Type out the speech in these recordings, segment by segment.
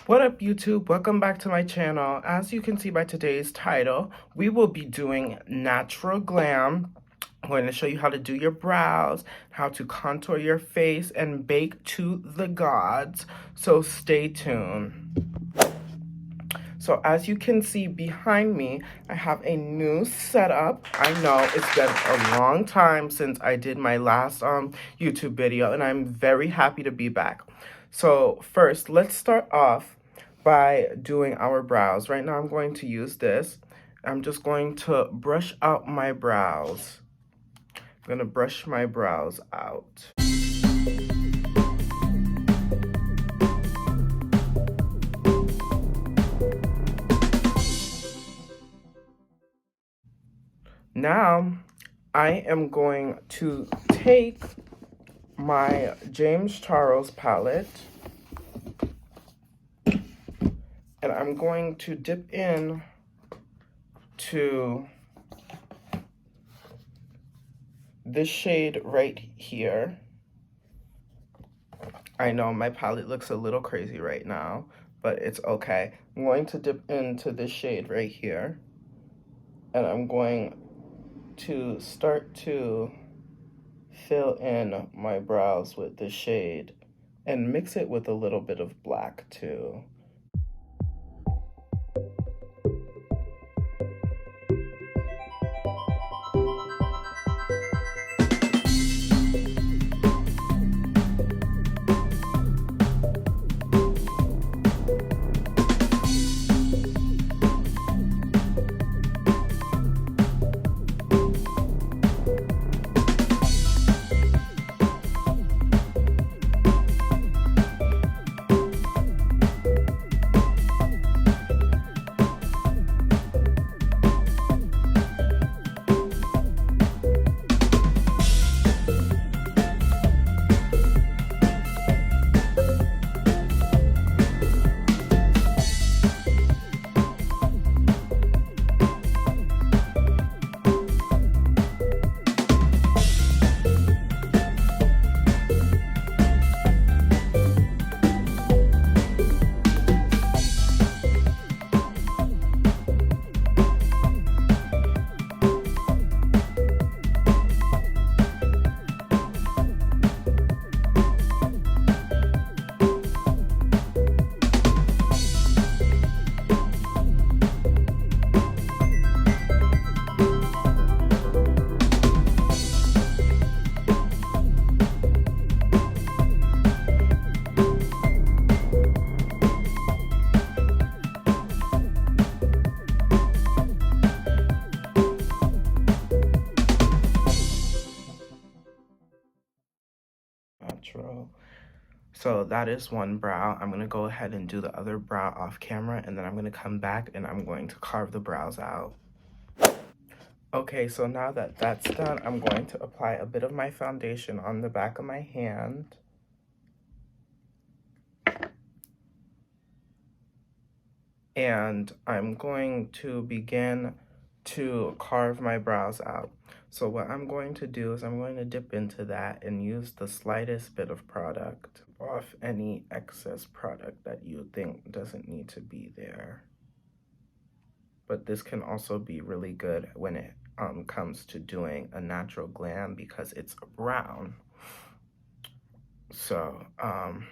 What up, YouTube? Welcome back to my channel. As you can see by today's title, we will be doing natural glam. I'm going to show you how to do your brows, how to contour your face, and bake to the gods. So stay tuned. So as you can see behind me, I have a new setup. I know it's been a long time since I did my last YouTube video, and I'm very happy to be back. So first, let's start off by doing our brows. Right now I'm going to use this. I'm just going to brush out my brows. I'm gonna brush my brows out. Now, I am going to take my James Charles palette and I'm going to dip in to this shade right here. I know my palette looks a little crazy right now, but it's okay. I'm going to dip into this shade right here, and I'm going to start to fill in my brows with the shade and mix it with a little bit of black too. So that is one brow. I'm gonna go ahead and do the other brow off camera, and then I'm gonna come back and I'm going to carve the brows out. Okay, so now that that's done, I'm going to apply a bit of my foundation on the back of my hand. And I'm going to begin to carve my brows out. So what I'm going to do is I'm going to dip into that and use the slightest bit of product off any excess product that you think doesn't need to be there. But this can also be really good when it comes to doing a natural glam because it's brown. So I'm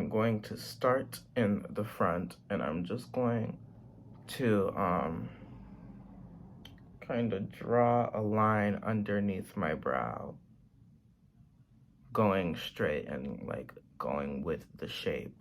going to start in the front, and I'm just going to kind of draw a line underneath my brow, going straight and like going with the shape.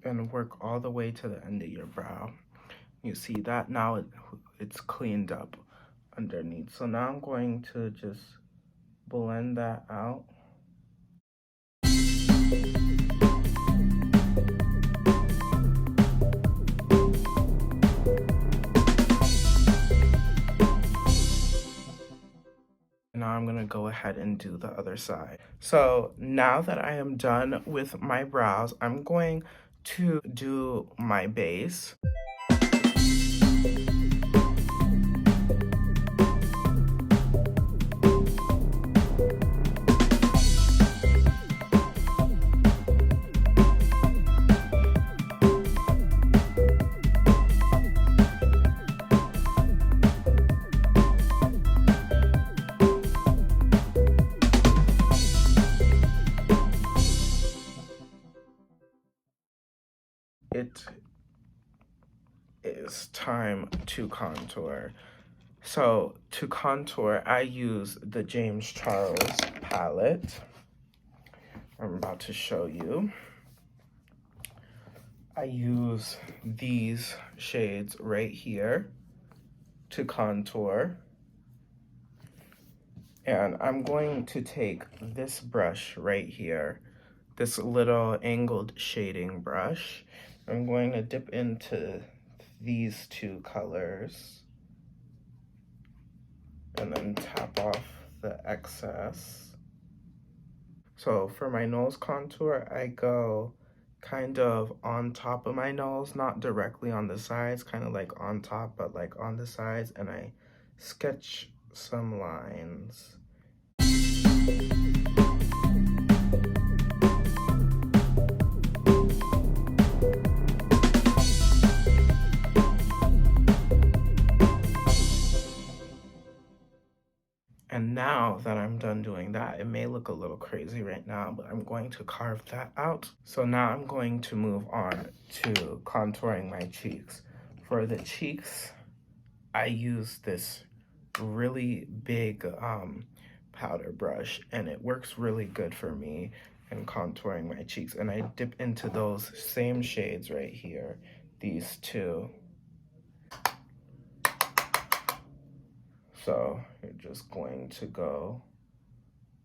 And work all the way to the end of your brow. You see that now it's cleaned up underneath. So now I'm going to just blend that out. I'm gonna go ahead and do the other side. So now that I am done with my brows, I'm going to do my base. It is time to contour. So to contour, I use the James Charles palette. I'm about to show you. I use these shades right here to contour. And I'm going to take this brush right here, this little angled shading brush. I'm going to dip into these two colors and then tap off the excess. So for my nose contour, I go kind of on top of my nose, not directly on the sides, kind of like on top, but like on the sides, and I sketch some lines. And now that I'm done doing that, it may look a little crazy right now, but I'm going to carve that out. So now I'm going to move on to contouring my cheeks. For the cheeks, I use this really big powder brush, and it works really good for me in contouring my cheeks. And I dip into those same shades right here, these two. So you're just going to go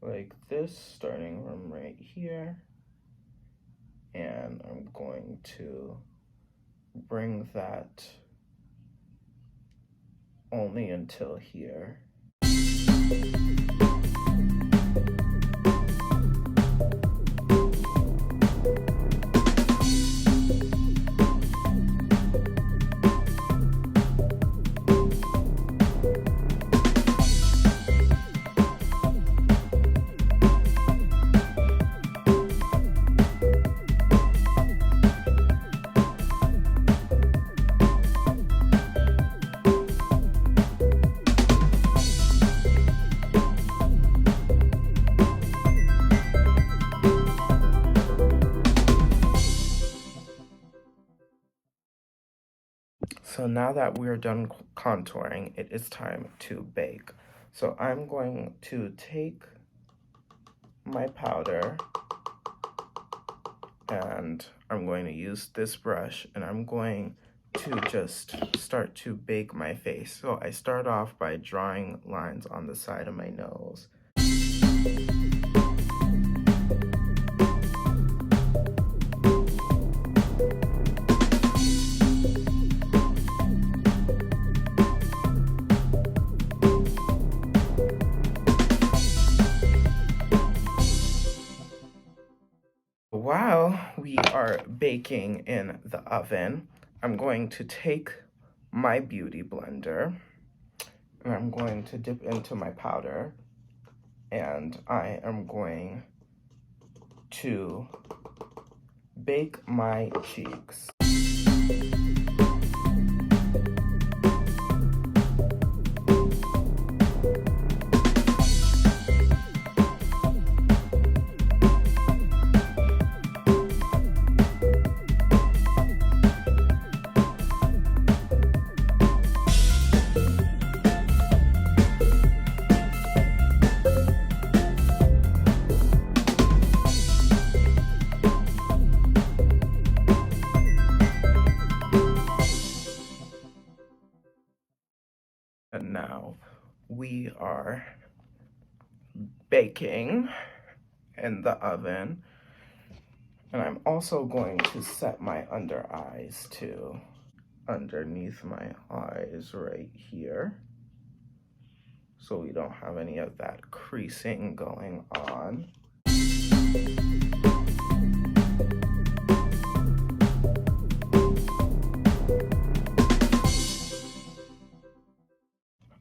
like this, starting from right here. And I'm going to bring that only until here. So now that we're done contouring, it is time to bake. So I'm going to take my powder and I'm going to use this brush and I'm going to just start to bake my face. So I start off by drawing lines on the side of my nose. While we are baking in the oven, I'm going to take my beauty blender and I'm going to dip into my powder and I am going to bake my cheeks. And now we are baking in the oven. And I'm also going to set my under eyes too. Underneath my eyes right here. so we don't have any of that creasing going on.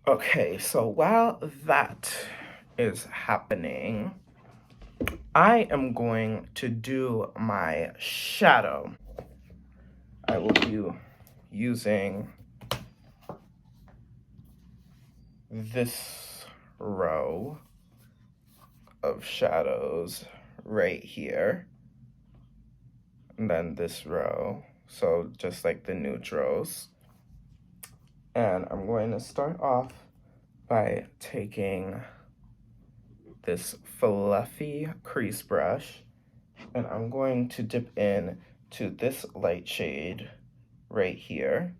Okay, so while that is happening, I am going to do my shadow. I will be using this row of shadows right here, and then this row, so just like the neutrals. And I'm going to start off by taking this fluffy crease brush, and I'm going to dip in to this light shade right here,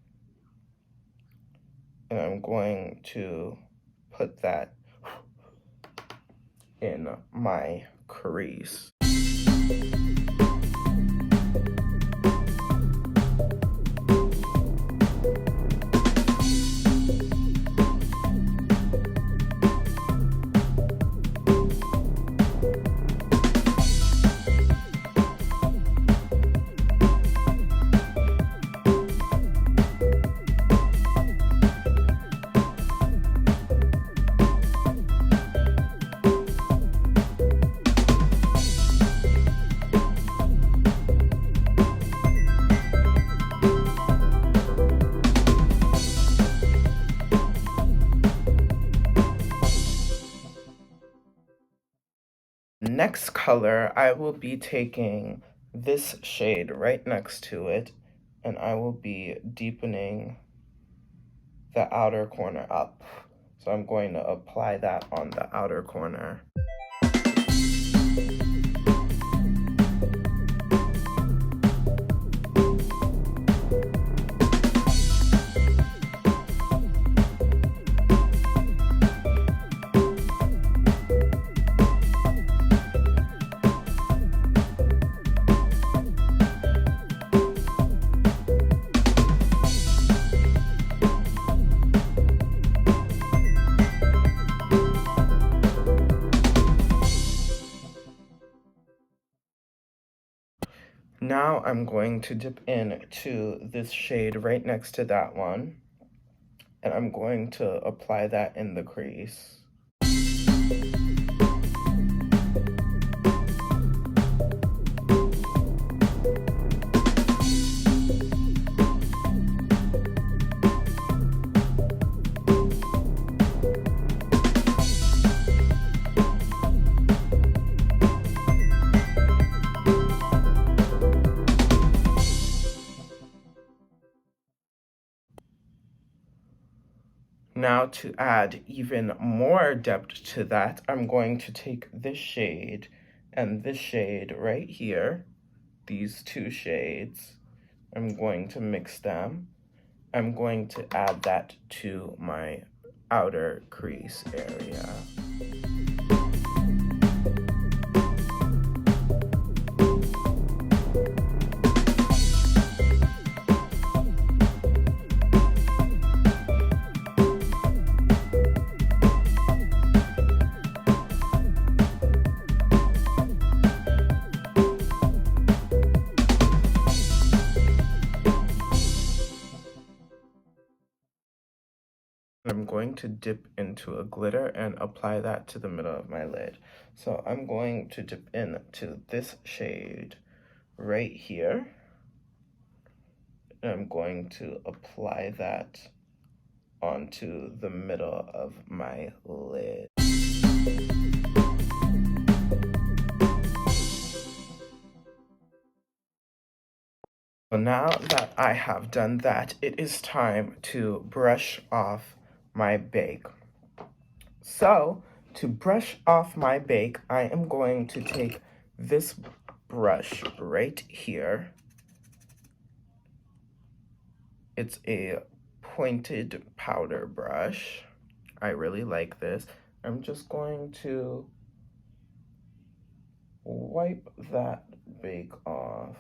and I'm going to put that in my crease. Next color, I will be taking this shade right next to it, and I will be deepening the outer corner up. So I'm going to apply that on the outer corner. Now I'm going to dip in to this shade right next to that one, and I'm going to apply that in the crease. Now to add even more depth to that, I'm going to take this shade and this shade right here, these two shades. I'm going to mix them. I'm going to add that to my outer crease area. I'm going to dip into a glitter and apply that to the middle of my lid. So I'm going to dip into this shade right here. And I'm going to apply that onto the middle of my lid. So now that I have done that, it is time to brush off my bake. So to brush off my bake, I am going to take this brush right here. It's a pointed powder brush. I really like this. I'm just going to wipe that bake off.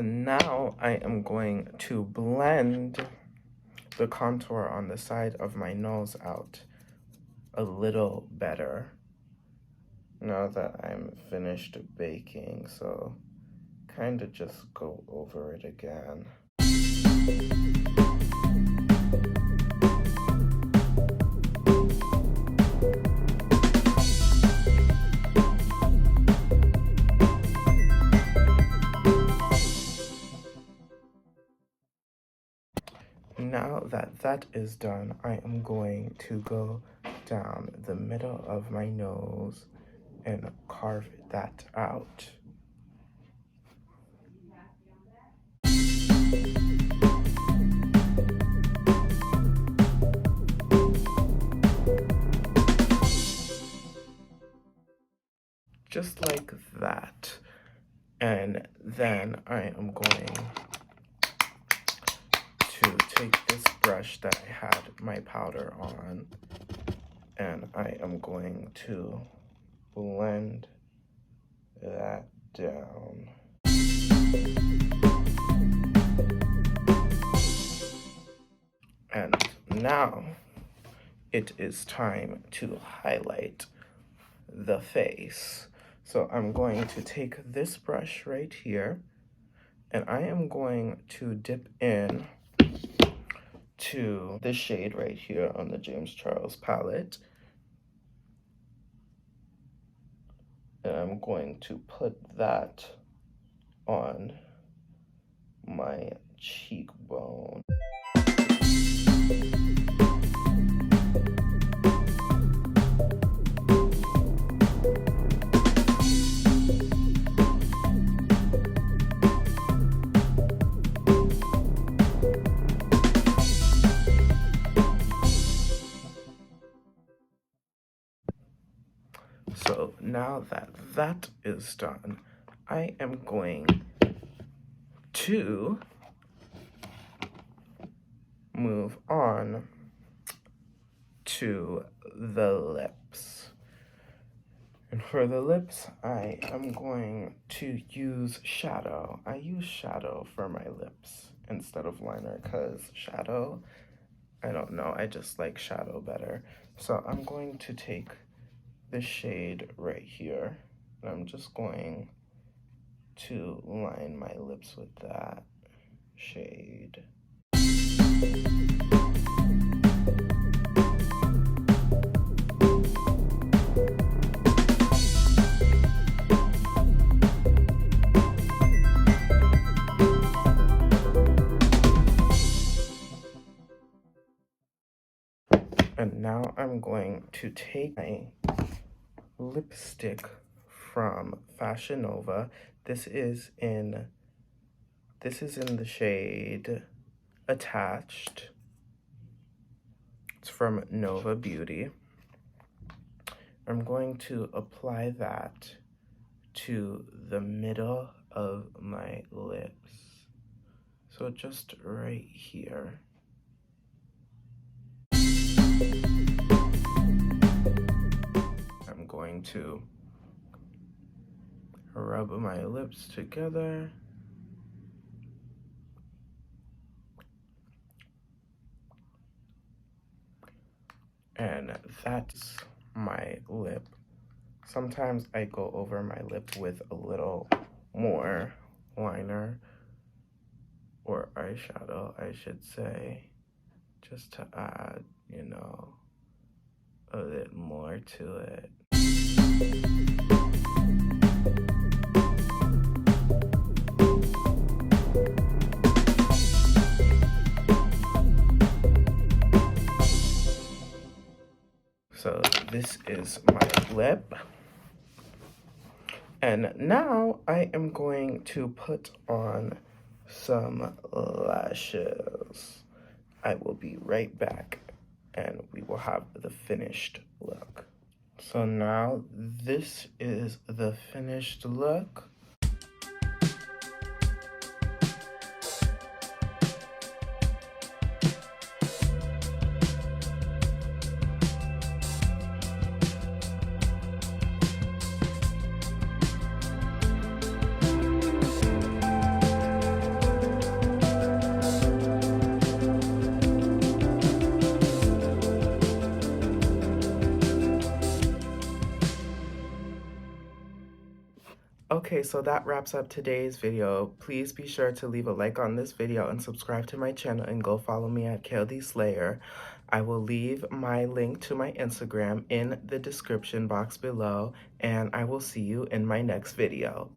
And now I am going to blend the contour on the side of my nose out a little better now that I'm finished baking. So kind of just go over it again. Now that that is done, I am going to go down the middle of my nose and carve that out. Just like that. And then I am going to take this brush that I had my powder on, and I am going to blend that down. And now it is time to highlight the face. So I'm going to take this brush right here, and I am going to dip in to this shade right here on the James Charles palette. And I'm going to put that on my cheekbone. So now that that is done, I am going to move on to the lips. And for the lips, I am going to use shadow. I use shadow for my lips instead of liner because shadow, I don't know, I just like shadow better. So I'm going to take this shade right here, and I'm just going to line my lips with that shade. And now I'm going to take my lipstick from Fashion Nova. This is in the shade Attached. It's from Nova Beauty. I'm going to apply that to the middle of my lips. So just right here. I'm going to rub my lips together. And that's my lip. Sometimes I go over my lip with a little more liner or eyeshadow, I should say, just to add, you know, a bit more to it. So this is my lip. And now I am going to put on some lashes. I will be right back and we will have the finished look. So now this is the finished look. Okay, so that wraps up today's video. Please be sure to leave a like on this video and subscribe to my channel and go follow me at Kayletheeslayer. I will leave my link to my Instagram in the description box below, and I will see you in my next video.